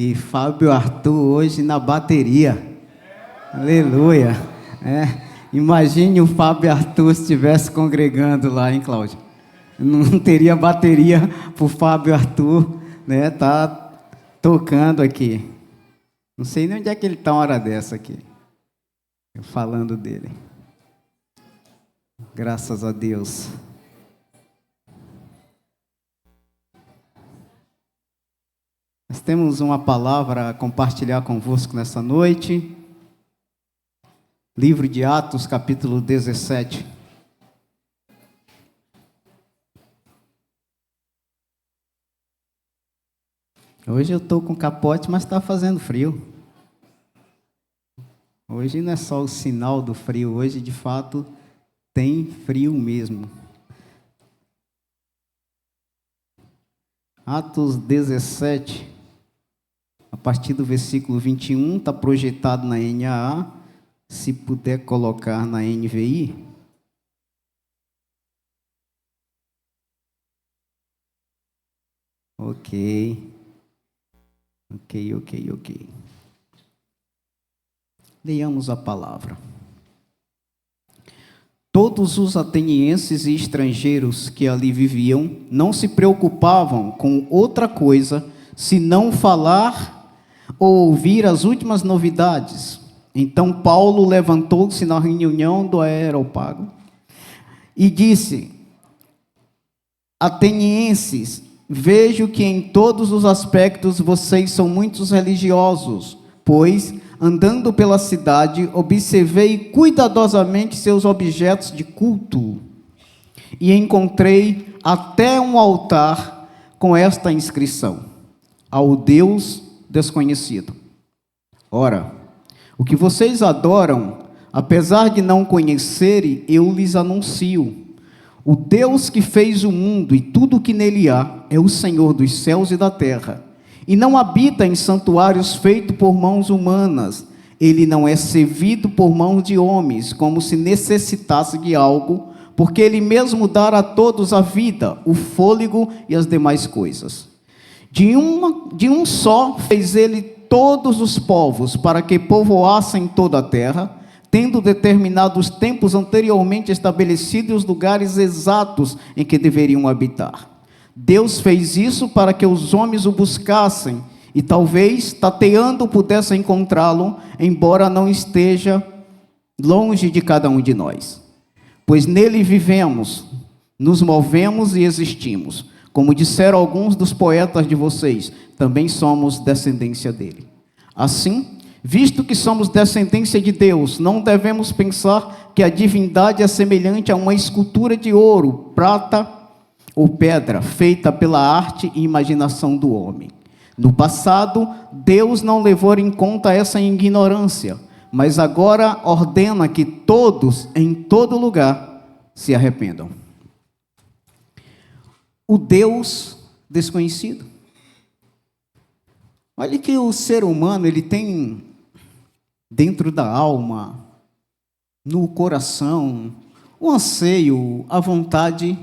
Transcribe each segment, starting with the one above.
E Fábio Arthur hoje na bateria. Aleluia. Imagine o Fábio Arthur se estivesse congregando lá, hein, Cláudio? Não teria bateria para o Fábio Arthur, né? Tá tocando aqui. Não sei nem onde é que ele está uma hora dessa aqui. Falando dele. Graças a Deus. Nós temos uma palavra a compartilhar convosco nessa noite. Livro de Atos, capítulo 17. Hoje eu estou com capote, mas está fazendo frio. Hoje não é só o sinal do frio, hoje de fato tem frio mesmo. Atos 17, a partir do versículo 21, está projetado na NAA, se puder colocar na NVI. Ok. Leiamos a palavra. Todos os atenienses e estrangeiros que ali viviam não se preocupavam com outra coisa senão falar ou ouvir as últimas novidades. Então Paulo levantou-se na reunião do Areópago e disse: Atenienses, vejo que em todos os aspectos vocês são muito religiosos, pois, andando pela cidade, observei cuidadosamente seus objetos de culto e encontrei até um altar com esta inscrição: ao Deus desconhecido. Ora, o que vocês adoram, apesar de não conhecerem, eu lhes anuncio. O Deus que fez o mundo e tudo o que nele há é o Senhor dos céus e da terra, e não habita em santuários feitos por mãos humanas. Ele não é servido por mãos de homens, como se necessitasse de algo, porque ele mesmo dá a todos a vida, o fôlego e as demais coisas. De um só fez ele todos os povos, para que povoassem toda a terra, tendo determinado os tempos anteriormente estabelecidos e os lugares exatos em que deveriam habitar. Deus fez isso para que os homens o buscassem, e talvez, tateando, pudessem encontrá-lo, embora não esteja longe de cada um de nós. Pois nele vivemos, nos movemos e existimos. Como disseram alguns dos poetas de vocês, também somos descendência dele. Assim, visto que somos descendência de Deus, não devemos pensar que a divindade é semelhante a uma escultura de ouro, prata ou pedra, feita pela arte e imaginação do homem. No passado, Deus não levou em conta essa ignorância, mas agora ordena que todos, em todo lugar, se arrependam. O Deus desconhecido. Olha que o ser humano, ele tem dentro da alma, no coração, o anseio, a vontade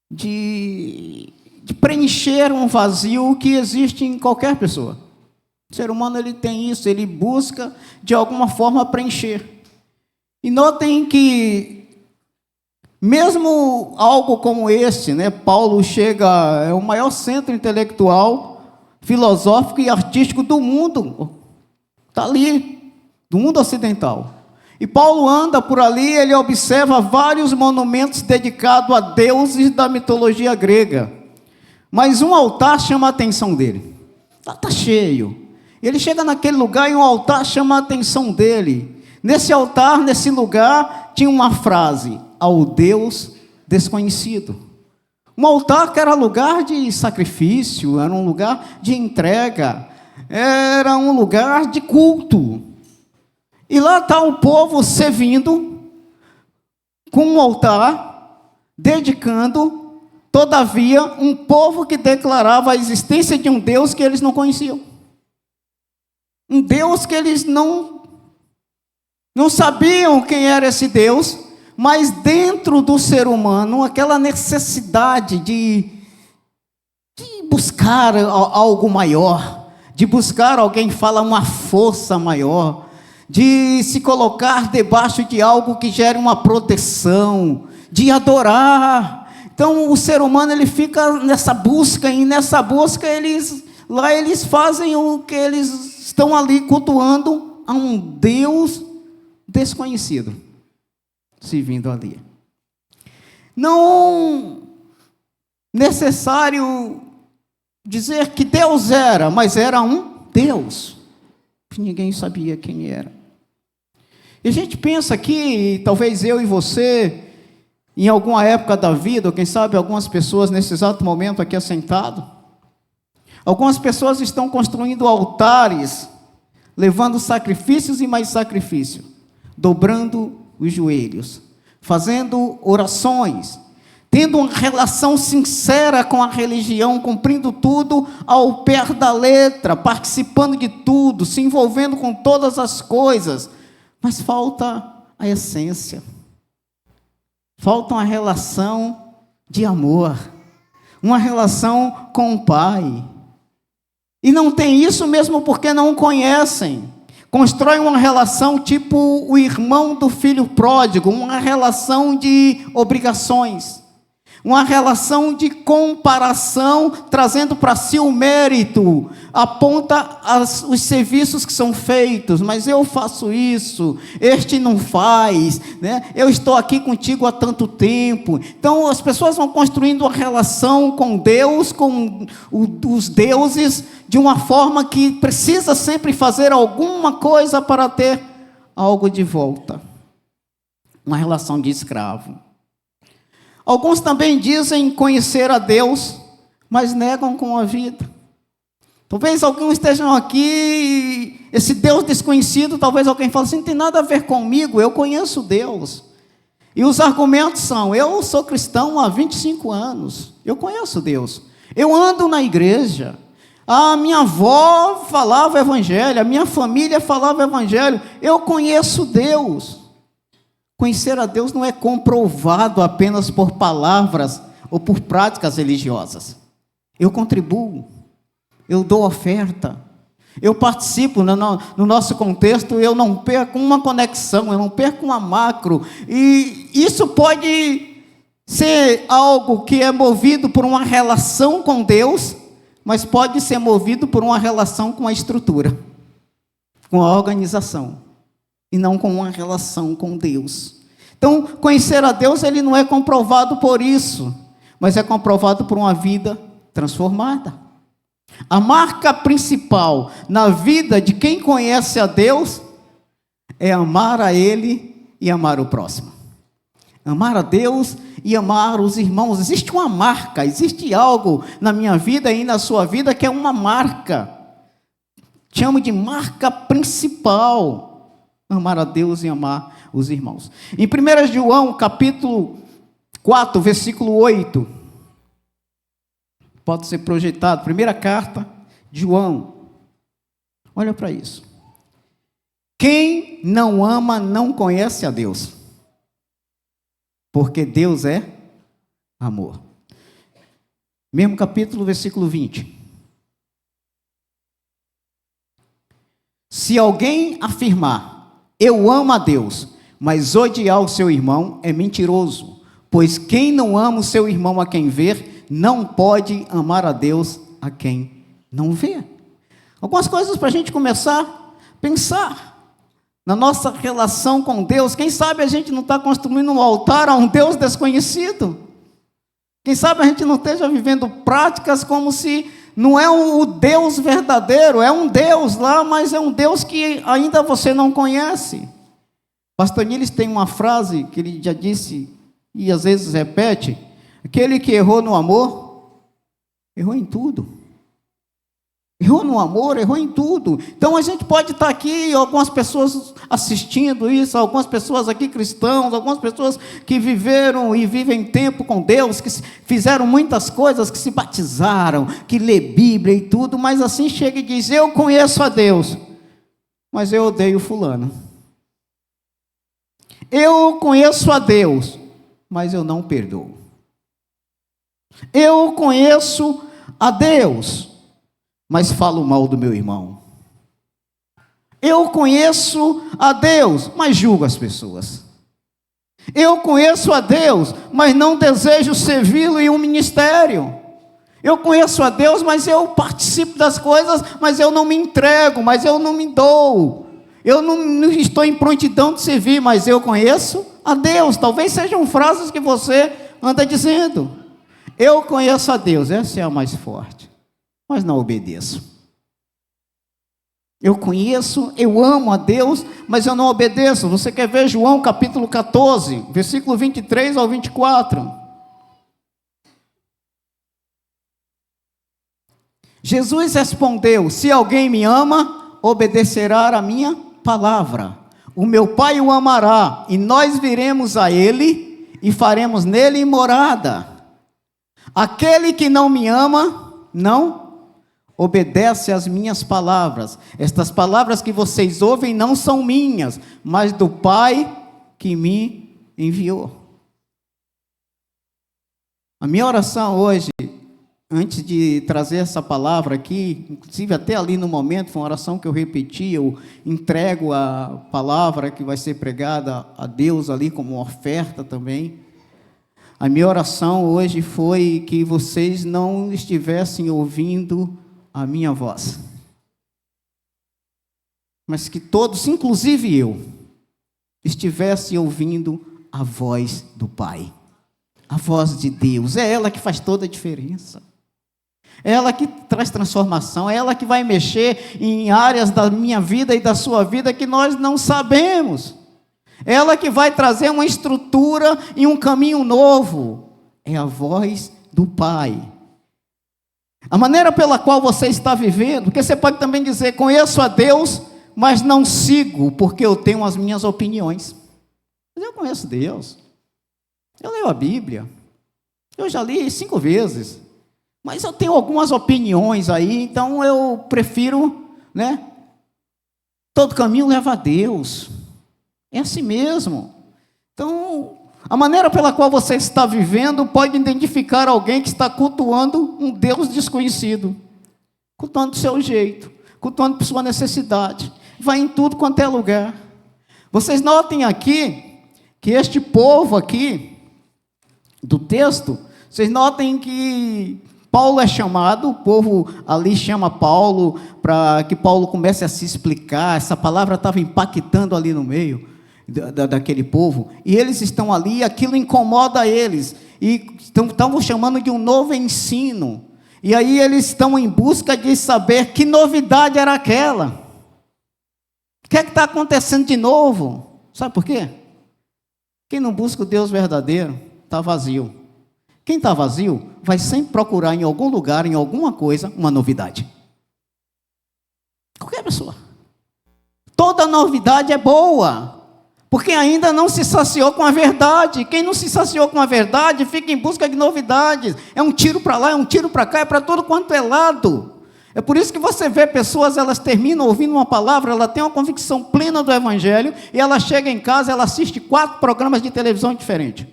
de preencher um vazio que existe em qualquer pessoa. O ser humano, ele tem isso, ele busca de alguma forma preencher. E notem que mesmo algo como esse, né, Paulo chega, é o maior centro intelectual, filosófico e artístico do mundo, está ali, do mundo ocidental. E Paulo anda por ali, ele observa vários monumentos dedicados a deuses da mitologia grega. Mas um altar chama a atenção dele. Está cheio. Ele chega naquele lugar e um altar chama a atenção dele. Nesse altar, nesse lugar, tinha uma frase: ao Deus desconhecido. Um altar que era lugar de sacrifício, era um lugar de entrega, era um lugar de culto. E lá está o povo servindo com um altar, dedicando. Todavia, um povo que declarava a existência de um Deus que eles não conheciam. Um Deus que eles não sabiam quem era esse Deus, mas dentro do ser humano, aquela necessidade de buscar algo maior, de buscar alguém fala uma força maior, de se colocar debaixo de algo que gere uma proteção, de adorar. Então o ser humano ele fica nessa busca, e nessa busca eles fazem o que eles estão ali cultuando a um Deus desconhecido, servindo ali. Não necessário dizer que Deus era, mas era um Deus, que ninguém sabia quem era. E a gente pensa aqui, talvez eu e você, em alguma época da vida, ou quem sabe algumas pessoas nesse exato momento aqui assentado, algumas pessoas estão construindo altares, levando sacrifícios e mais sacrifício, dobrando os joelhos, fazendo orações, tendo uma relação sincera com a religião, cumprindo tudo ao pé da letra, participando de tudo, se envolvendo com todas as coisas, mas falta a essência, falta uma relação de amor, uma relação com o Pai. E não tem isso mesmo porque não conhecem. Constrói uma relação tipo o irmão do filho pródigo, uma relação de obrigações, uma relação de comparação, trazendo para si o mérito, aponta os serviços que são feitos, mas eu faço isso, este não faz, né? Eu estou aqui contigo há tanto tempo. Então as pessoas vão construindo uma relação com Deus, com os deuses, de uma forma que precisa sempre fazer alguma coisa para ter algo de volta. Uma relação de escravo. Alguns também dizem conhecer a Deus, mas negam com a vida. Talvez alguns estejam aqui, esse Deus desconhecido, talvez alguém fale assim, não tem nada a ver comigo, eu conheço Deus. E os argumentos são, eu sou cristão há 25 anos, eu conheço Deus, eu ando na igreja, a minha avó falava evangelho, a minha família falava evangelho, eu conheço Deus. Conhecer a Deus não é comprovado apenas por palavras ou por práticas religiosas. Eu contribuo, eu dou oferta, eu participo no nosso contexto, eu não perco uma conexão, eu não perco uma macro. E isso pode ser algo que é movido por uma relação com Deus, mas pode ser movido por uma relação com a estrutura, com a organização, e não com uma relação com Deus. Então, conhecer a Deus, ele não é comprovado por isso, mas é comprovado por uma vida transformada. A marca principal na vida de quem conhece a Deus é amar a Ele e amar o próximo. Amar a Deus e amar os irmãos. Existe uma marca, existe algo na minha vida e na sua vida que é uma marca. Chamo de marca principal. Amar a Deus e amar os irmãos. Em 1 João, capítulo 4, versículo 8. Pode ser projetado. Primeira carta de João. Olha para isso. Quem não ama não conhece a Deus. Porque Deus é amor. Mesmo capítulo, versículo 20. Se alguém afirmar, eu amo a Deus, mas odiar o seu irmão é mentiroso, pois quem não ama o seu irmão a quem vê, não pode amar a Deus a quem não vê. Algumas coisas para a gente começar a pensar na nossa relação com Deus. Quem sabe a gente não está construindo um altar a um Deus desconhecido? Quem sabe a gente não esteja vivendo práticas como se não é o Deus verdadeiro, é um Deus lá, mas é um Deus que ainda você não conhece. Pastor Niles tem uma frase que ele já disse, e às vezes repete, aquele que errou no amor, errou em tudo. Errou no amor, errou em tudo. Então a gente pode estar aqui, algumas pessoas assistindo isso, algumas pessoas aqui cristãos, algumas pessoas que viveram e vivem tempo com Deus, que fizeram muitas coisas, que se batizaram, que lê Bíblia e tudo, mas assim chega e diz, eu conheço a Deus, mas eu odeio fulano. Eu conheço a Deus, mas eu não perdoo. Eu conheço a Deus, mas falo mal do meu irmão. Eu conheço a Deus, mas julgo as pessoas. Eu conheço a Deus, mas não desejo servi-lo em um ministério. Eu conheço a Deus, mas eu participo das coisas, mas eu não me entrego, mas eu não me dou. Eu não estou em prontidão de servir, mas eu conheço a Deus. Talvez sejam frases que você anda dizendo. Eu conheço a Deus, essa é a mais forte, mas não obedeço. Eu conheço, eu amo a Deus, mas eu não obedeço. Você quer ver João capítulo 14, versículo 23 ao 24? Jesus respondeu: se alguém me ama, obedecerá a minha palavra. O meu Pai o amará, e nós viremos a ele, e faremos nele morada. Aquele que não me ama, não obedece às minhas palavras. Estas palavras que vocês ouvem não são minhas, mas do Pai que me enviou. A minha oração hoje, antes de trazer essa palavra aqui, inclusive até ali no momento, foi uma oração que eu repeti, eu entrego a palavra que vai ser pregada a Deus ali como uma oferta também. A minha oração hoje foi que vocês não estivessem ouvindo a minha voz, mas que todos, inclusive eu, estivessem ouvindo a voz do Pai, a voz de Deus. É ela que faz toda a diferença, é ela que traz transformação, é ela que vai mexer em áreas da minha vida e da sua vida que nós não sabemos, é ela que vai trazer uma estrutura e um caminho novo. É a voz do Pai. A maneira pela qual você está vivendo, porque você pode também dizer: conheço a Deus, mas não sigo, porque eu tenho as minhas opiniões. Mas eu conheço Deus, eu leio a Bíblia, eu já li 5 vezes, mas eu tenho algumas opiniões aí, então eu prefiro, todo caminho leva a Deus. É assim mesmo. Então, a maneira pela qual você está vivendo pode identificar alguém que está cultuando um Deus desconhecido, cultuando do seu jeito, cultuando por sua necessidade, vai em tudo quanto é lugar. Vocês notem aqui, que este povo aqui, do texto, vocês notem que Paulo é chamado, o povo ali chama Paulo, para que Paulo comece a se explicar. Essa palavra estava impactando ali no meio daquele povo, e eles estão ali, e aquilo incomoda eles, e estão chamando de um novo ensino, e aí eles estão em busca de saber que novidade era aquela, o que é que está acontecendo de novo. Sabe por quê? Quem não busca o Deus verdadeiro, está vazio. Quem está vazio, vai sempre procurar em algum lugar, em alguma coisa, uma novidade. Qualquer pessoa. Toda novidade é boa, porque ainda não se saciou com a verdade. Quem não se saciou com a verdade, fica em busca de novidades. É um tiro para lá, é um tiro para cá, é para todo quanto é lado. É por isso que você vê pessoas, elas terminam ouvindo uma palavra, ela tem uma convicção plena do Evangelho, e ela chega em casa, ela assiste 4 programas de televisão diferentes.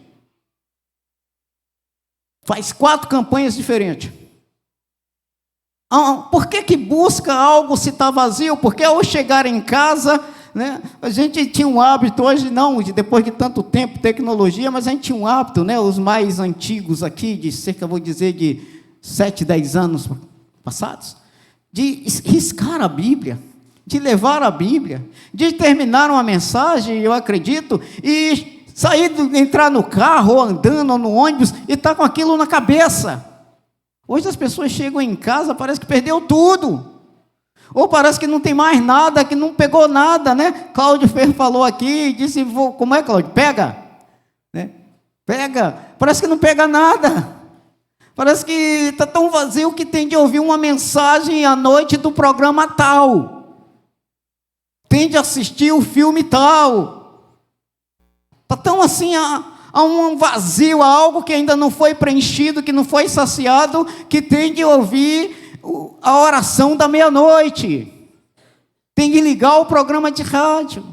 Faz 4 campanhas diferentes. Por que busca algo se está vazio? Porque ao chegar em casa, a gente tinha um hábito, hoje não, depois de tanto tempo, tecnologia, mas a gente tinha um hábito, os mais antigos aqui, de cerca, vou dizer, de 7, 10 anos passados, de riscar a Bíblia, de levar a Bíblia, de terminar uma mensagem, eu acredito, e sair, entrar no carro, ou andando, ou no ônibus, e estar com aquilo na cabeça. Hoje as pessoas chegam em casa, parece que perdeu tudo, ou parece que não tem mais nada, que não pegou nada, Cláudio Ferro falou aqui, disse: como é, Cláudio? Pega, pega, parece que não pega nada, parece que está tão vazio que tem de ouvir uma mensagem à noite do programa tal, tem de assistir o filme tal, está tão assim, há um vazio, há algo que ainda não foi preenchido, que não foi saciado, que tem de ouvir a oração da meia-noite, tem de ligar o programa de rádio.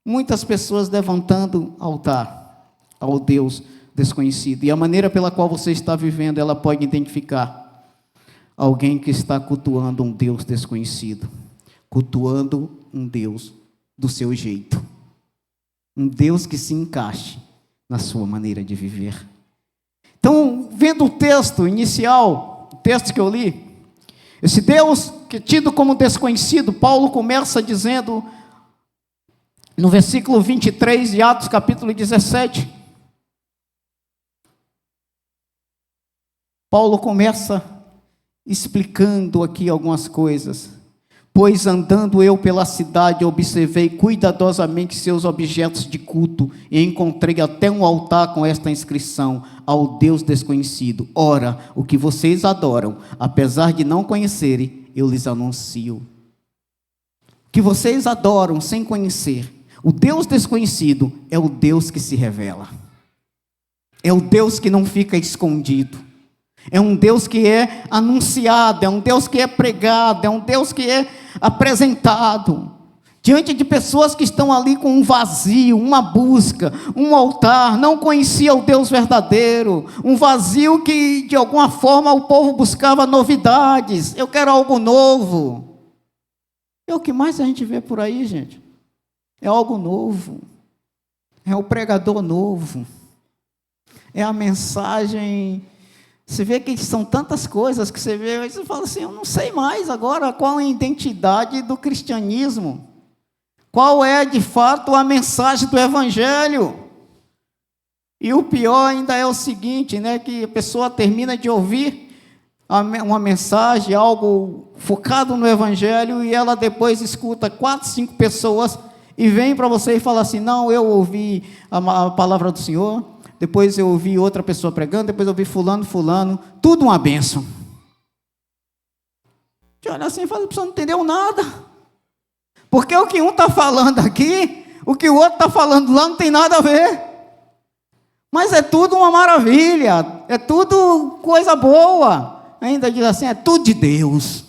Muitas pessoas levantando altar ao Deus desconhecido, e a maneira pela qual você está vivendo, ela pode identificar. alguém que está cultuando um Deus desconhecido, cultuando um Deus do seu jeito, um Deus que se encaixe na sua maneira de viver. Então, vendo o texto inicial, o texto que eu li, esse Deus que é tido como desconhecido, Paulo começa dizendo, no versículo 23 de Atos, capítulo 17, Paulo começa explicando aqui algumas coisas. Pois andando eu pela cidade, observei cuidadosamente seus objetos de culto e encontrei até um altar com esta inscrição: ao Deus desconhecido. Ora, o que vocês adoram, apesar de não conhecerem, eu lhes anuncio. O que vocês adoram sem conhecer, o Deus desconhecido é o Deus que se revela. É o Deus que não fica escondido. É um Deus que é anunciado, é um Deus que é pregado, é um Deus que é apresentado diante de pessoas que estão ali com um vazio, uma busca, um altar, não conhecia o Deus verdadeiro, um vazio que de alguma forma o povo buscava novidades. Eu quero algo novo. É o que mais a gente vê por aí, gente. É algo novo, é o pregador novo, é a mensagem. Você vê que são tantas coisas que você vê, aí você fala assim, eu não sei mais agora qual é a identidade do cristianismo. Qual é, de fato, a mensagem do evangelho? E o pior ainda é o seguinte, né, que a pessoa termina de ouvir uma mensagem, algo focado no evangelho, e ela depois escuta 4, 5 pessoas e vem para você e fala assim, não, eu ouvi a palavra do Senhor, depois eu ouvi outra pessoa pregando, depois eu ouvi fulano, tudo uma bênção. Você olha assim e fala, você não entendeu nada. Porque o que um está falando aqui, o que o outro está falando lá não tem nada a ver. Mas é tudo uma maravilha, é tudo coisa boa. Ainda diz assim, é tudo de Deus.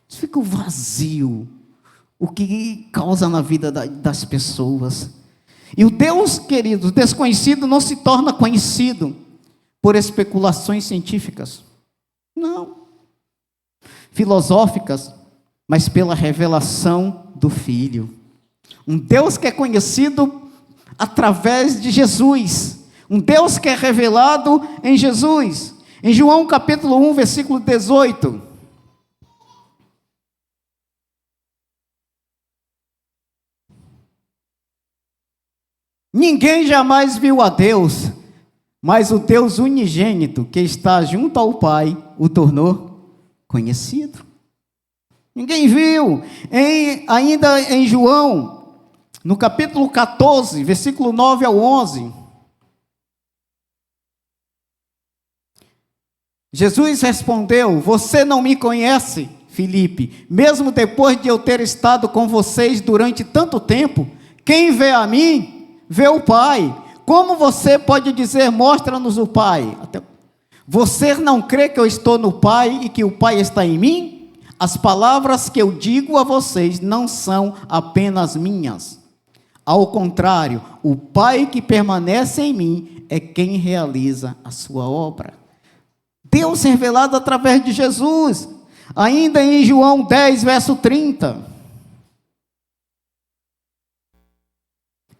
Fica o vazio, o que causa na vida das pessoas. E o Deus, queridos, desconhecido não se torna conhecido por especulações científicas. Não. Filosóficas, mas pela revelação do Filho. Um Deus que é conhecido através de Jesus. Um Deus que é revelado em Jesus. Em João capítulo 1, versículo 18. Ninguém jamais viu a Deus, mas o Deus unigênito que está junto ao Pai o tornou conhecido. Ninguém viu. Ainda em João, no capítulo 14, versículo 9 ao 11, Jesus respondeu, você não me conhece, Filipe, mesmo depois de eu ter estado com vocês durante tanto tempo, quem vê a mim, vê o Pai. Como você pode dizer, mostra-nos o Pai? Você não crê que eu estou no Pai e que o Pai está em mim? As palavras que eu digo a vocês não são apenas minhas. Ao contrário, o Pai que permanece em mim é quem realiza a sua obra. Deus revelado através de Jesus. Ainda em João 10, verso 30.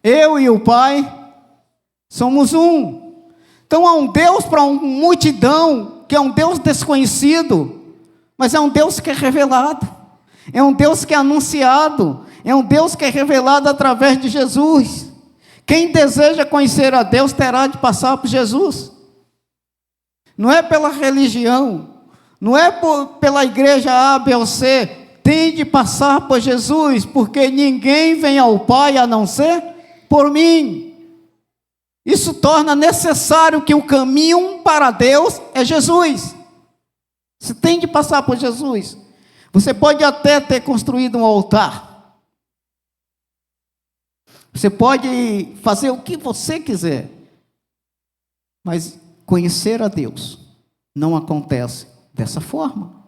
Eu e o Pai somos um. Então há um Deus para uma multidão, que é um Deus desconhecido, mas é um Deus que é revelado, é um Deus que é anunciado, é um Deus que é revelado através de Jesus. Quem deseja conhecer a Deus terá de passar por Jesus. Não é pela religião, não é pela igreja A, B ou C, tem de passar por Jesus, porque ninguém vem ao Pai a não ser por mim. Isso torna necessário que o caminho para Deus é Jesus. Você tem de passar por Jesus. Você pode até ter construído um altar. Você pode fazer o que você quiser. Mas conhecer a Deus não acontece dessa forma.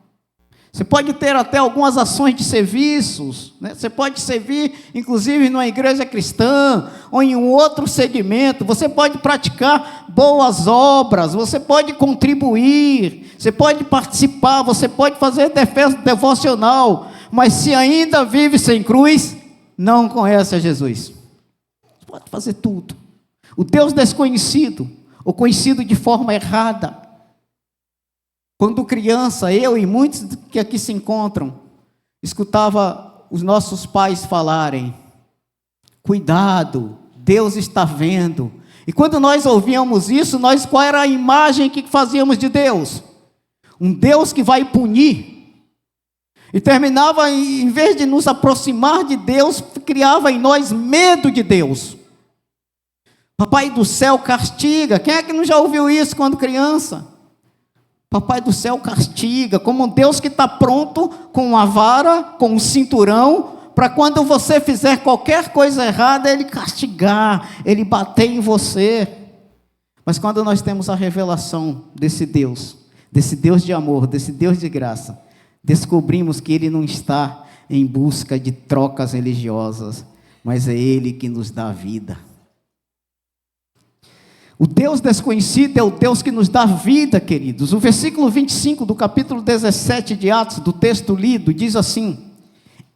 Você pode ter até algumas ações de serviços, né? Você pode servir, inclusive, numa igreja cristã, ou em um outro segmento. Você pode praticar boas obras, você pode contribuir, você pode participar, você pode fazer defesa devocional, mas se ainda vive sem cruz, não conhece a Jesus. Você pode fazer tudo. O Deus desconhecido, ou conhecido de forma errada. Quando criança, eu e muitos que aqui se encontram, escutava os nossos pais falarem: cuidado, Deus está vendo. E quando nós ouvíamos isso, qual era a imagem que fazíamos de Deus? Um Deus que vai punir. E terminava, em vez de nos aproximar de Deus, criava em nós medo de Deus. Papai do céu castiga. Quem é que não já ouviu isso quando criança? Papai do céu castiga, como um Deus que está pronto com uma vara, com um cinturão, para quando você fizer qualquer coisa errada, Ele castigar, Ele bater em você. Mas quando nós temos a revelação desse Deus de amor, desse Deus de graça, descobrimos que Ele não está em busca de trocas religiosas, mas é Ele que nos dá a vida. O Deus desconhecido é o Deus que nos dá vida, queridos. O versículo 25 do capítulo 17 de Atos, do texto lido, diz assim: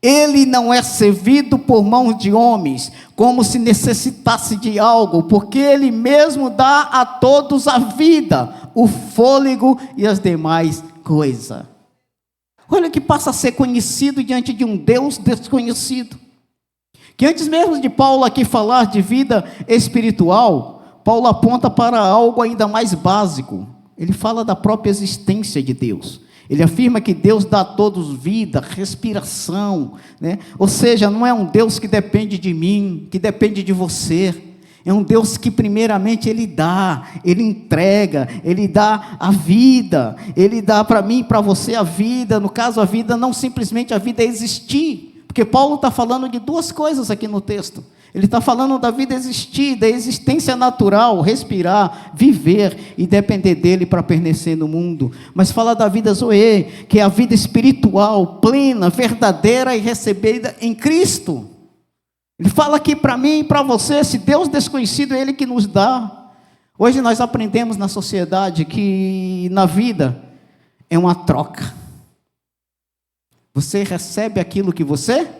Ele não é servido por mãos de homens, como se necessitasse de algo, porque Ele mesmo dá a todos a vida, o fôlego e as demais coisas. Olha que passa a ser conhecido diante de um Deus desconhecido. Que antes mesmo de Paulo aqui falar de vida espiritual, Paulo aponta para algo ainda mais básico. Ele fala da própria existência de Deus. Ele afirma que Deus dá a todos vida, respiração, né? Ou seja, não é um Deus que depende de mim, que depende de você. É um Deus que primeiramente Ele dá, Ele entrega, Ele dá a vida. Ele dá para mim e para você a vida. No caso, a vida, não simplesmente a vida existir. Porque Paulo está falando de duas coisas aqui no texto. Ele está falando da vida existir, da existência natural, respirar, viver e depender dele para pertencer no mundo. Mas fala da vida zoe, que é a vida espiritual, plena, verdadeira e recebida em Cristo. Ele fala aqui para mim e para você, esse Deus desconhecido é Ele que nos dá. Hoje nós aprendemos na sociedade que na vida é uma troca. Você recebe aquilo que você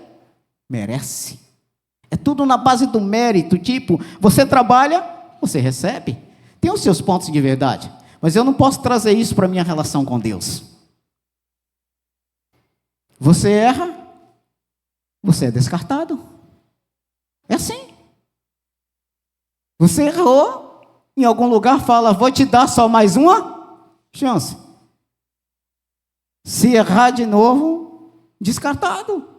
merece. É tudo na base do mérito, tipo, você trabalha, você recebe. Tem os seus pontos de verdade, mas eu não posso trazer isso para a minha relação com Deus. Você erra, você é descartado. É assim. Você errou, em algum lugar fala, vou te dar só mais uma chance. Se errar de novo, descartado.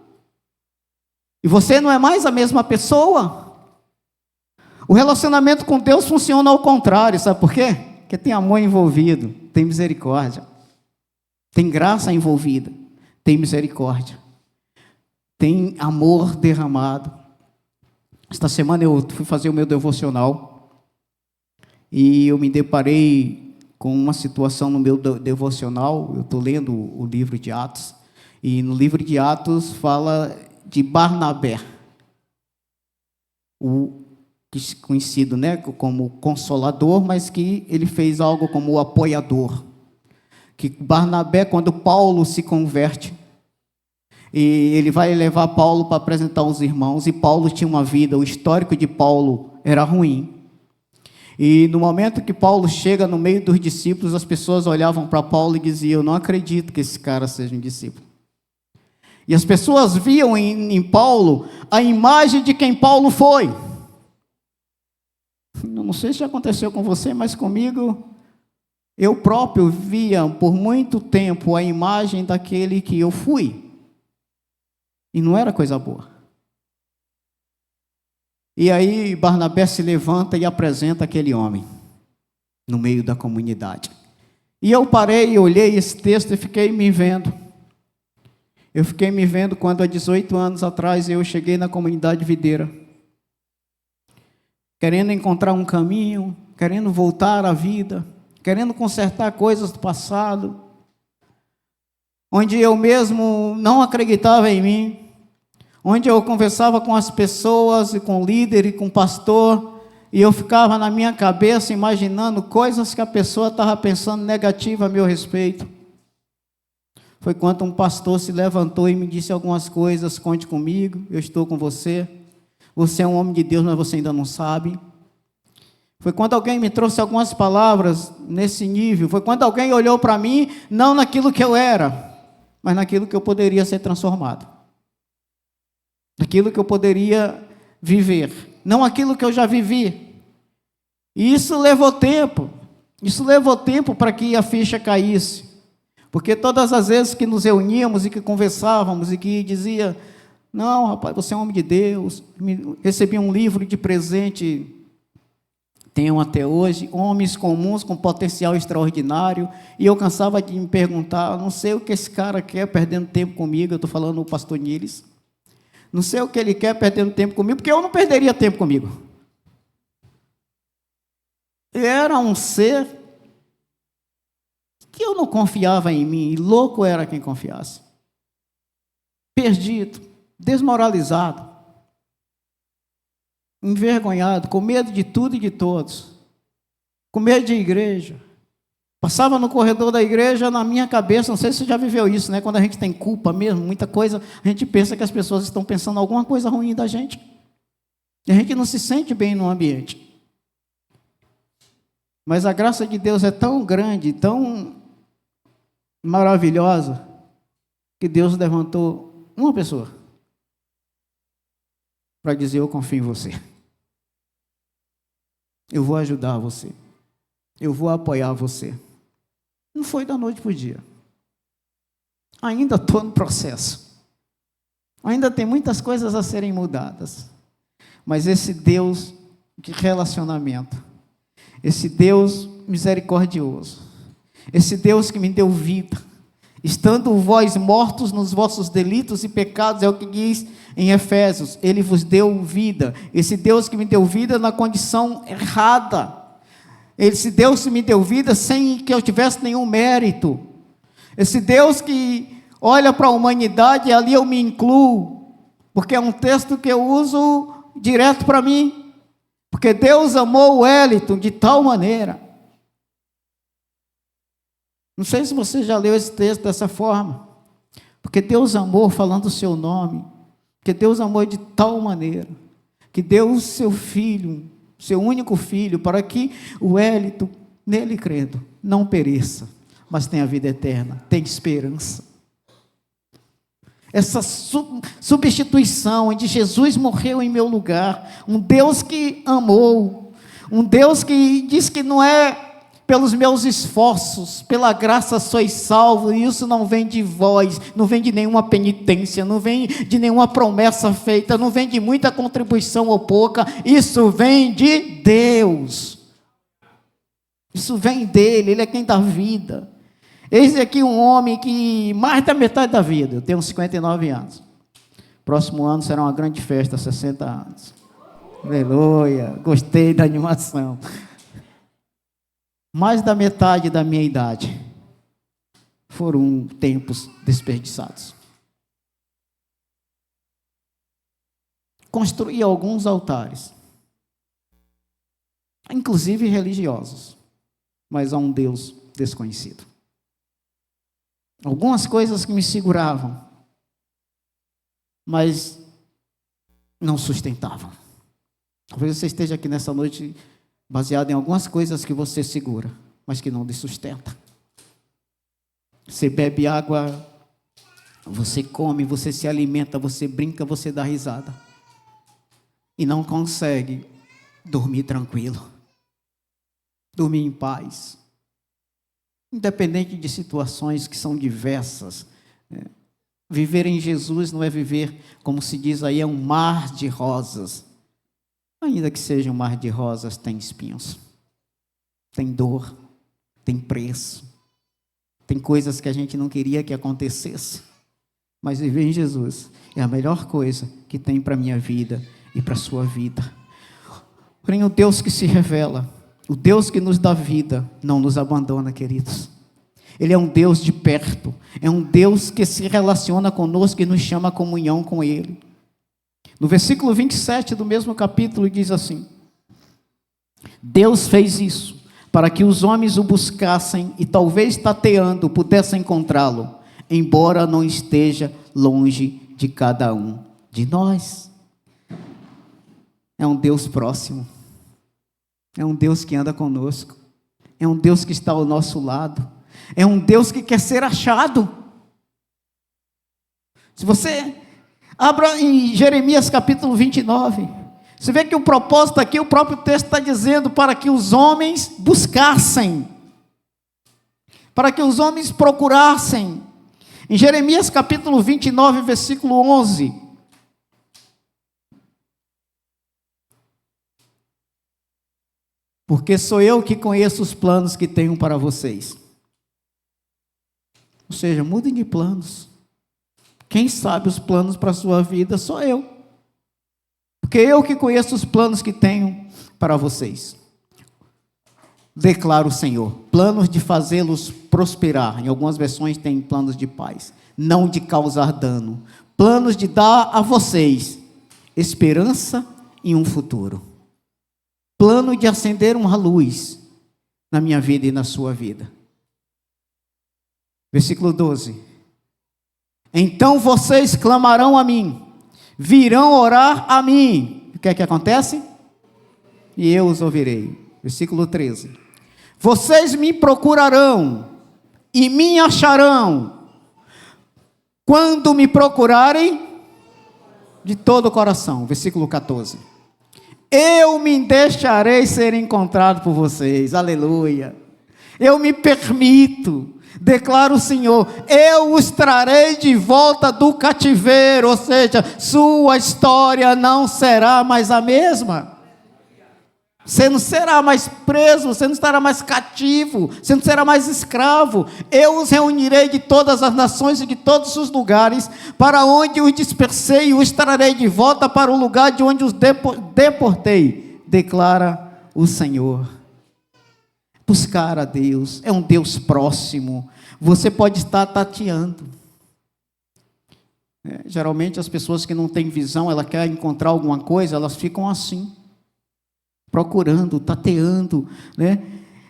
E você não é mais a mesma pessoa. O relacionamento com Deus funciona ao contrário, sabe por quê? Porque tem amor envolvido, tem misericórdia. Tem graça envolvida, tem misericórdia. Tem amor derramado. Esta semana eu fui fazer o meu devocional e eu me deparei com uma situação no meu devocional. Eu estou lendo o livro de Atos e no livro de Atos fala de Barnabé, o conhecido, né, como consolador, mas que ele fez algo como apoiador. Que Barnabé, quando Paulo se converte, e ele vai levar Paulo para apresentar aos irmãos, e Paulo tinha uma vida, o histórico de Paulo era ruim. E no momento que Paulo chega no meio dos discípulos, as pessoas olhavam para Paulo e diziam: eu não acredito que esse cara seja um discípulo. E as pessoas viam em Paulo a imagem de quem Paulo foi. Não sei se já aconteceu com você, mas comigo, eu próprio via por muito tempo a imagem daquele que eu fui. E não era coisa boa. E aí Barnabé se levanta e apresenta aquele homem no meio da comunidade. E eu parei, olhei esse texto e fiquei me vendo. Eu fiquei me vendo quando há 18 anos atrás eu cheguei na comunidade videira, querendo encontrar um caminho, querendo voltar à vida, querendo consertar coisas do passado. onde eu mesmo não acreditava em mim, onde eu conversava com as pessoas, e com o líder, e com o pastor, e eu ficava na minha cabeça imaginando coisas que a pessoa estava pensando negativa a meu respeito. Foi quando um pastor se levantou e me disse algumas coisas: conte comigo, eu estou com você, você é um homem de Deus, mas você ainda não sabe. Foi quando alguém me trouxe algumas palavras nesse nível, foi quando alguém olhou para mim, não naquilo que eu era, mas naquilo que eu poderia ser transformado, naquilo que eu poderia viver, não aquilo que eu já vivi. E isso levou tempo para que a ficha caísse. Porque todas as vezes que nos reuníamos e que conversávamos e que dizia: não, rapaz, você é um homem de Deus, recebi um livro de presente, tenho até hoje, Homens Comuns com Potencial Extraordinário, e eu cansava de me perguntar: não sei o que esse cara quer perdendo tempo comigo, eu estou falando o pastor Niles, não sei o que ele quer perdendo tempo comigo, porque eu não perderia tempo comigo. Era um ser que eu não confiava em mim, e louco era quem confiasse. Perdido, desmoralizado, envergonhado, com medo de tudo e de todos, com medo de igreja. Passava no corredor da igreja, na minha cabeça, não sei se você já viveu isso, né? Quando a gente tem culpa mesmo, muita coisa, a gente pensa que as pessoas estão pensando alguma coisa ruim da gente. E a gente não se sente bem no ambiente. Mas a graça de Deus é tão grande, tão maravilhosa, que Deus levantou uma pessoa para dizer: eu confio em você, eu vou ajudar você, eu vou apoiar você. Não foi da noite para o dia, ainda estou no processo, ainda tem muitas coisas a serem mudadas, mas esse Deus de relacionamento, esse Deus misericordioso, esse Deus que me deu vida, estando vós mortos nos vossos delitos e pecados, é o que diz em Efésios, Ele vos deu vida. Esse Deus que me deu vida na condição errada, esse Deus que me deu vida sem que eu tivesse nenhum mérito, esse Deus que olha para a humanidade, e ali eu me incluo, porque é um texto que eu uso direto para mim, porque Deus amou o Wellington de tal maneira. Não sei se você já leu esse texto dessa forma, porque Deus amou, falando o seu nome, porque Deus amou de tal maneira, que deu o seu filho, seu único filho, para que o Wellington, nele crendo, não pereça, mas tenha vida eterna, tenha esperança. Essa substituição, onde Jesus morreu em meu lugar, um Deus que amou, um Deus que diz que não é pelos meus esforços, pela graça sois salvos, e isso não vem de vós, não vem de nenhuma penitência, não vem de nenhuma promessa feita, não vem de muita contribuição ou pouca, isso vem de Deus, isso vem dele, ele é quem dá vida. Eis aqui um homem que mais da metade da vida, eu tenho 59 anos, próximo ano será uma grande festa, 60 anos, aleluia, gostei da animação. Mais da metade da minha idade foram tempos desperdiçados. Construí alguns altares, inclusive religiosos, mas a um Deus desconhecido. Algumas coisas que me seguravam, mas não sustentavam. Talvez você esteja aqui nessa noite baseado em algumas coisas que você segura, mas que não lhe sustenta. Você bebe água, você come, você se alimenta, você brinca, você dá risada, e não consegue dormir tranquilo, dormir em paz, independente de situações que são diversas. Viver em Jesus não é viver, como se diz aí, é um mar de rosas. Ainda que seja um mar de rosas, tem espinhos, tem dor, tem preço, tem coisas que a gente não queria que acontecesse, mas viver em Jesus é a melhor coisa que tem para a minha vida e para a sua vida. Porém, o Deus que se revela, o Deus que nos dá vida, não nos abandona, queridos. Ele é um Deus de perto, é um Deus que se relaciona conosco e nos chama a comunhão com Ele. No versículo 27 do mesmo capítulo diz assim: Deus fez isso para que os homens o buscassem e talvez tateando pudessem encontrá-lo, embora não esteja longe de cada um de nós. É um Deus próximo, é um Deus que anda conosco, é um Deus que está ao nosso lado, é um Deus que quer ser achado. Se você abra em Jeremias capítulo 29, você vê que o propósito aqui, o próprio texto está dizendo para que os homens buscassem, para que os homens procurassem. Em Jeremias capítulo 29, versículo 11, porque sou eu que conheço os planos que tenho para vocês. Ou seja, mudem de planos. Quem sabe os planos para a sua vida sou eu. Porque eu que conheço os planos que tenho para vocês. Declara o Senhor, planos de fazê-los prosperar. Em algumas versões tem planos de paz, não de causar dano. Planos de dar a vocês esperança e um futuro. Plano de acender uma luz na minha vida e na sua vida. Versículo 12. Então vocês clamarão a mim, virão orar a mim. O que é que acontece? E eu os ouvirei. Versículo 13. Vocês me procurarão e me acharão quando me procurarem de todo o coração. Versículo 14. Eu me deixarei ser encontrado por vocês. Aleluia. Eu me permito, declara o Senhor, eu os trarei de volta do cativeiro, ou seja, sua história não será mais a mesma. Você não será mais preso, você não estará mais cativo, você não será mais escravo. Eu os reunirei de todas as nações e de todos os lugares, para onde os dispersei, e os trarei de volta para o lugar de onde os deportei, declara o Senhor. Buscar a Deus, é um Deus próximo. Você pode estar tateando. Geralmente as pessoas que não têm visão, ela quer encontrar alguma coisa, elas ficam assim, procurando, tateando,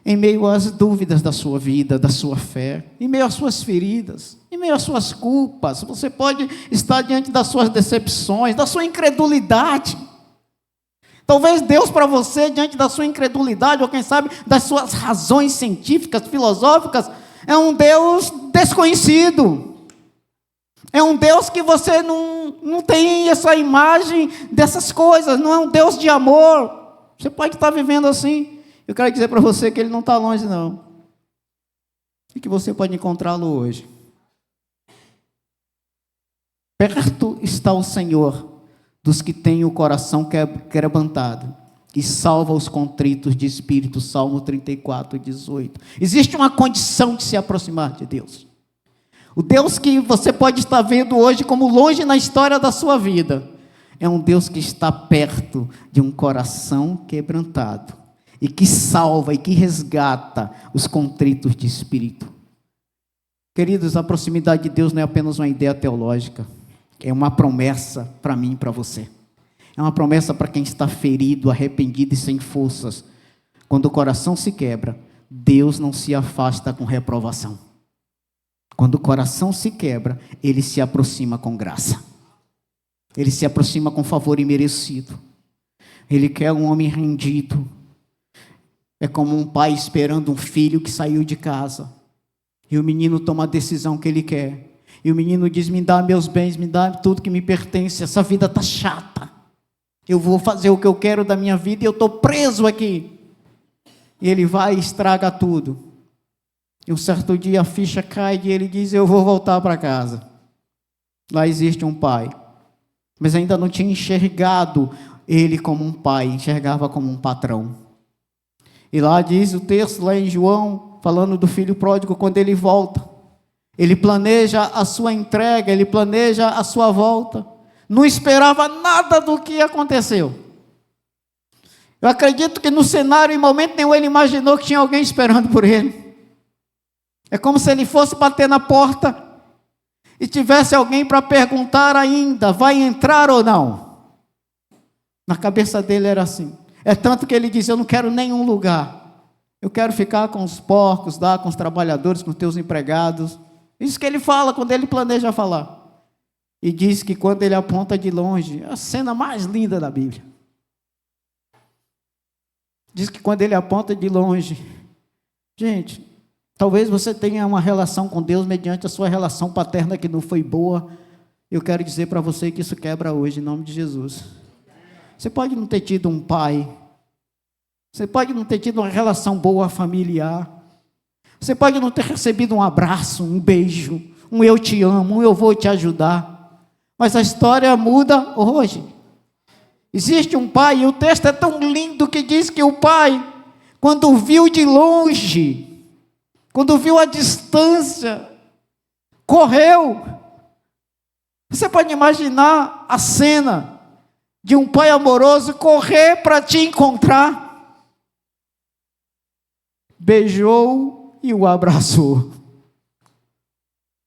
em meio às dúvidas da sua vida, da sua fé, em meio às suas feridas, em meio às suas culpas. Você pode estar diante das suas decepções, da sua incredulidade. Talvez Deus para você, diante da sua incredulidade, ou quem sabe das suas razões científicas, filosóficas, é um Deus desconhecido. É um Deus que você não tem essa imagem dessas coisas, não é um Deus de amor. Você pode estar vivendo assim. Eu quero dizer para você que Ele não está longe, não. E que você pode encontrá-lo hoje. Perto está o Senhor dos que têm o coração quebrantado e salva os contritos de espírito. Salmo 34, 18. Existe uma condição de se aproximar de Deus. O Deus que você pode estar vendo hoje como longe na história da sua vida, é um Deus que está perto de um coração quebrantado e que salva e que resgata os contritos de espírito. Queridos, a proximidade de Deus não é apenas uma ideia teológica, é uma promessa para mim e para você. É uma promessa para quem está ferido, arrependido e sem forças. Quando o coração se quebra, Deus não se afasta com reprovação. Quando o coração se quebra, Ele se aproxima com graça. Ele se aproxima com favor imerecido. Ele quer um homem rendido. É como um pai esperando um filho que saiu de casa. E o menino toma a decisão que ele quer. E o menino diz, me dá meus bens, me dá tudo que me pertence. Essa vida está chata. Eu vou fazer o que eu quero da minha vida e eu estou preso aqui. E ele vai e estraga tudo. E um certo dia a ficha cai e ele diz, eu vou voltar para casa. Lá existe um pai. Mas ainda não tinha enxergado ele como um pai, enxergava como um patrão. E lá diz o texto, lá em João, falando do filho pródigo, quando ele volta. Ele planeja a sua entrega, ele planeja a sua volta. Não esperava nada do que aconteceu. Eu acredito que no cenário, em momento nenhum, ele imaginou que tinha alguém esperando por ele. É como se ele fosse bater na porta e tivesse alguém para perguntar ainda, vai entrar ou não? Na cabeça dele era assim. É tanto que ele disse, eu não quero nenhum lugar. Eu quero ficar com os porcos, lá, com os trabalhadores, com os teus empregados. Isso que ele fala quando ele planeja falar. E diz que quando ele aponta de longe, é a cena mais linda da Bíblia. Diz que quando ele aponta de longe, gente, talvez você tenha uma relação com Deus mediante a sua relação paterna que não foi boa. Eu quero dizer para você que isso quebra hoje, em nome de Jesus. Você pode não ter tido um pai. Você pode não ter tido uma relação boa familiar. Você pode não ter recebido um abraço, um beijo, um eu te amo, um eu vou te ajudar. Mas a história muda hoje. Existe um pai, e o texto é tão lindo que diz que o pai, quando viu de longe, quando viu a distância, correu. Você pode imaginar a cena de um pai amoroso correr para te encontrar. Beijou e o abraçou.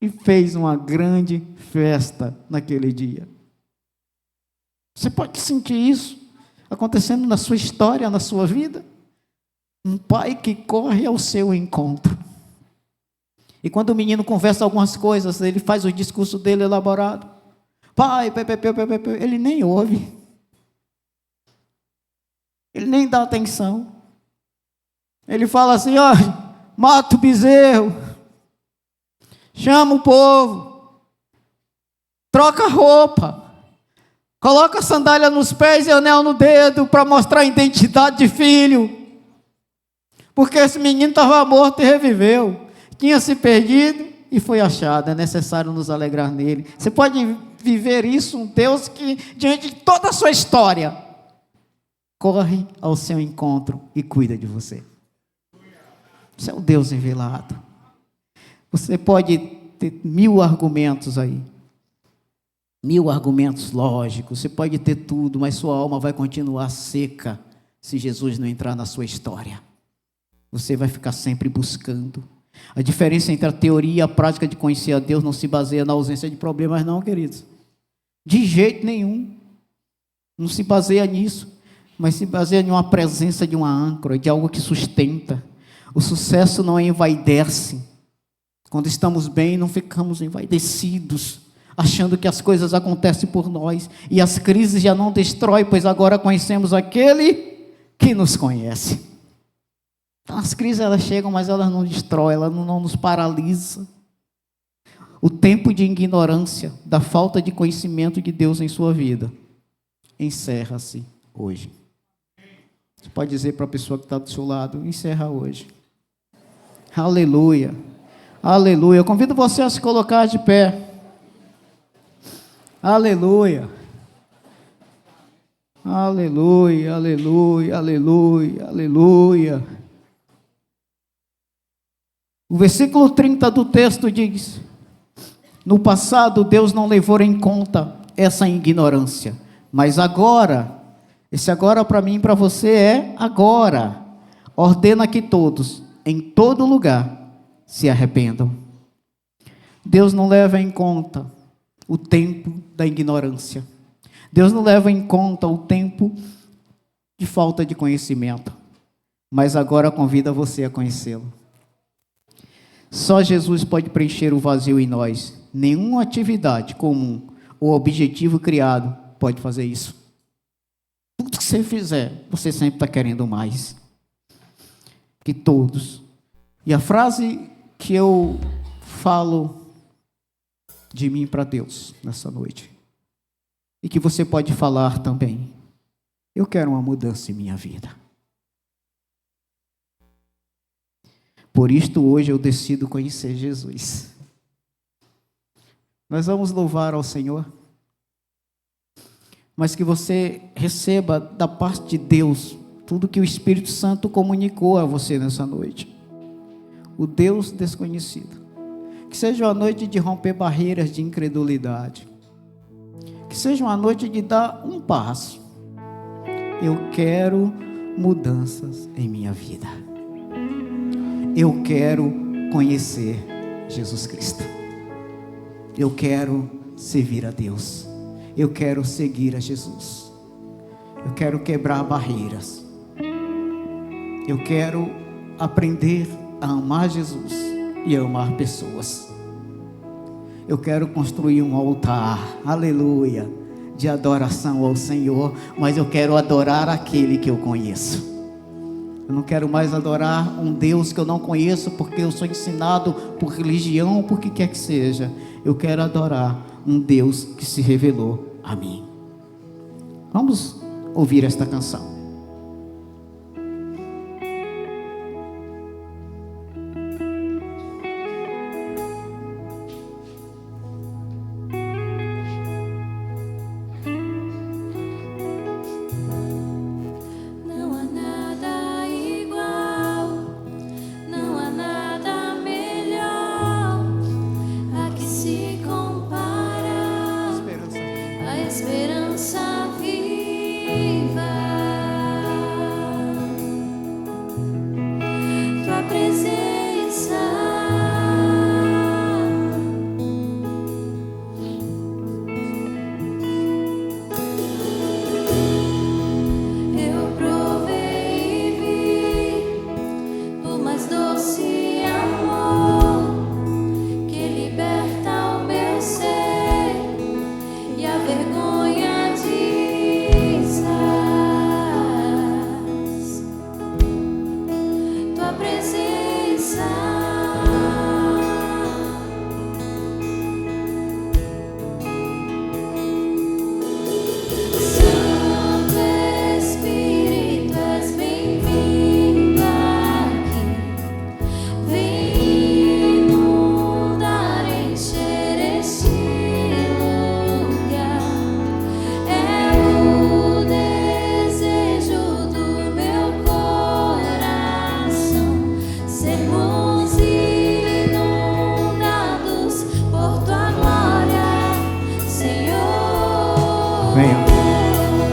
E fez uma grande festa naquele dia. Você pode sentir isso acontecendo na sua história, na sua vida? Um pai que corre ao seu encontro. E quando o menino conversa algumas coisas, ele faz o discurso dele elaborado. Pai, ele nem ouve. Ele nem dá atenção. Ele fala assim, ó, mata o bezerro, chama o povo, troca a roupa, coloca a sandália nos pés e anel no dedo para mostrar a identidade de filho. Porque esse menino estava morto e reviveu. Tinha se perdido e foi achado. É necessário nos alegrar nele. Você pode viver isso, um Deus que, diante de toda a sua história, corre ao seu encontro e cuida de você. Você é um Deus revelado. Você pode ter 1000 argumentos aí. 1000 argumentos lógicos. Você pode ter tudo, mas sua alma vai continuar seca se Jesus não entrar na sua história. Você vai ficar sempre buscando. A diferença entre a teoria e a prática de conhecer a Deus não se baseia na ausência de problemas, não, queridos. De jeito nenhum. Não se baseia nisso. Mas se baseia em uma presença de uma âncora, de algo que sustenta. O sucesso não envaidece. Quando estamos bem, não ficamos envaidecidos, achando que as coisas acontecem por nós. E as crises já não destroem, pois agora conhecemos aquele que nos conhece. Então, as crises elas chegam, mas elas não destroem, elas não nos paralisam. O tempo de ignorância, da falta de conhecimento de Deus em sua vida, encerra-se hoje. Você pode dizer para a pessoa que está do seu lado, encerra hoje. Aleluia, aleluia. Eu convido você a se colocar de pé. Aleluia, aleluia, aleluia, aleluia, aleluia. O versículo 30 do texto diz: no passado Deus não levou em conta essa ignorância, mas agora, esse agora para mim e para você é agora, ordena que todos, em todo lugar, se arrependam. Deus não leva em conta o tempo da ignorância. Deus não leva em conta o tempo de falta de conhecimento, mas agora convida você a conhecê-lo. Só Jesus pode preencher o vazio em nós. Nenhuma atividade comum ou objetivo criado pode fazer isso. Tudo que você fizer, você sempre está querendo mais. Que todos. E a frase que eu falo de mim para Deus nessa noite, e que você pode falar também: eu quero uma mudança em minha vida. Por isto hoje eu decido conhecer Jesus. Nós vamos louvar ao Senhor, mas que você receba da parte de Deus tudo que o Espírito Santo comunicou a você nessa noite. O Deus desconhecido. Que seja uma noite de romper barreiras de incredulidade. Que seja uma noite de dar um passo. Eu quero mudanças em minha vida. Eu quero conhecer Jesus Cristo. Eu quero servir a Deus. Eu quero seguir a Jesus. Eu quero quebrar barreiras. Eu quero aprender a amar Jesus e a amar pessoas. Eu quero construir um altar, aleluia, de adoração ao Senhor, mas eu quero adorar aquele que eu conheço. Eu não quero mais adorar um Deus que eu não conheço, porque eu sou ensinado por religião, por que quer que seja. Eu quero adorar um Deus que se revelou a mim. Vamos ouvir esta canção.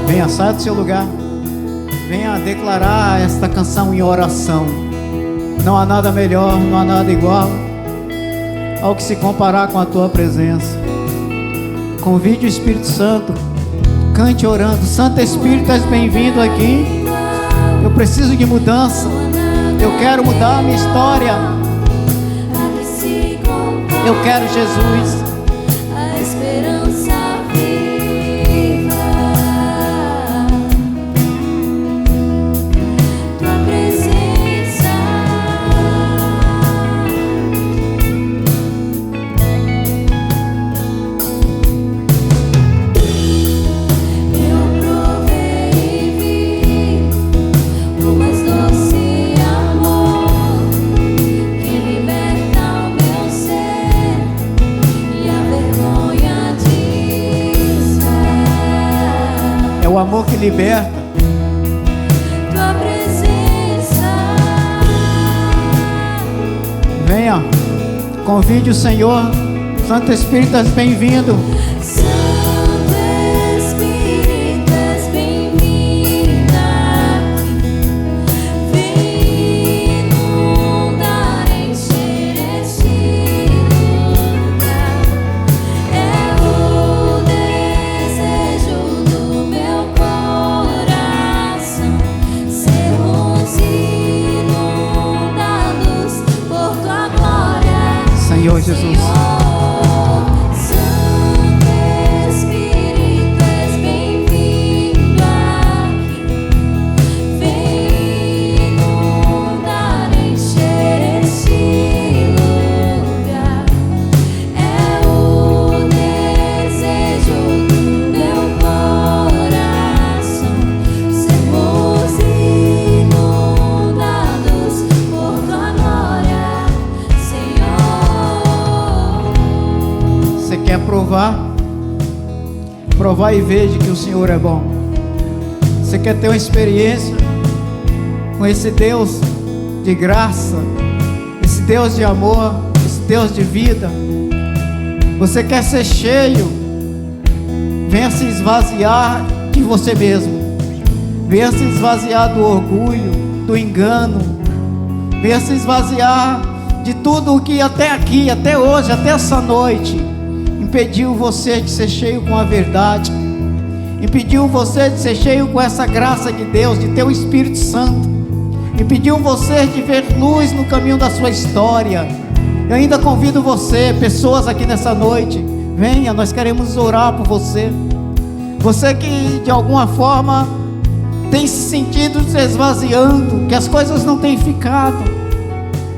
Venha, saia do seu lugar. Venha declarar esta canção em oração. Não há nada melhor, não há nada igual ao que se comparar com a tua presença. Convide o Espírito Santo. Cante orando. Santo Espírito, és bem-vindo aqui. Eu preciso de mudança. Eu quero mudar a minha história. Eu quero Jesus. A esperança viva, tua presença. Eu provei e vi o mais doce amor que liberta o meu ser e a vergonha desfaz. É o amor que liberta. Tua presença, Venha, convide o Senhor. Santo Espírito, és bem-vindo. Santo Espírito, és bem-vindo aqui. Vem inundar, encher este lugar. É o desejo do meu coração, sermos inundados por tua glória, Senhor Jesus. Santo Espírito, és bem-vindo aqui. Vem inundar, encher este lugar. É o desejo do meu coração, sermos inundados por tua glória, Senhor. Você quer provar? Provar e veja que o Senhor é bom. Você quer ter uma experiência com esse Deus de graça, esse Deus de amor, esse Deus de vida? Você quer ser cheio? Venha se esvaziar de você mesmo. Venha se esvaziar do orgulho, do engano. Venha se esvaziar de tudo o que até aqui, até hoje, até essa noite, impediu você de ser cheio com a verdade, impediu você de ser cheio com essa graça de Deus, de ter o Espírito Santo, impediu você de ver luz no caminho da sua história. Eu ainda convido você, pessoas aqui nessa noite, venha, nós queremos orar por você. Você que de alguma forma tem se sentido se esvaziando, que as coisas não têm ficado,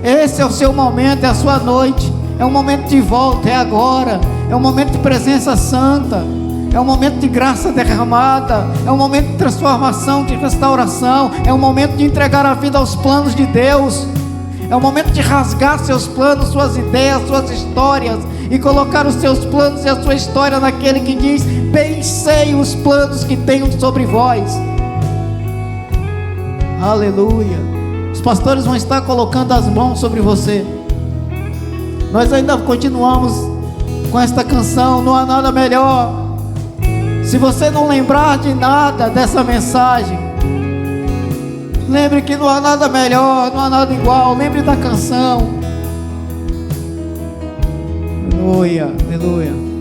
esse é o seu momento, é a sua noite, é um momento de volta, é agora, é um momento de presença santa, é um momento de graça derramada, é um momento de transformação, de restauração, é um momento de entregar a vida aos planos de Deus, é um momento de rasgar seus planos, suas ideias, suas histórias, e colocar os seus planos e a sua história naquele que diz: bem sei os planos que tenho sobre vós. Aleluia. Os pastores vão estar colocando as mãos sobre você. Nós ainda continuamos com esta canção, Não Há Nada Melhor. Se você não lembrar de nada dessa mensagem, lembre que não há nada melhor, não há nada igual. Lembre da canção. Aleluia, aleluia.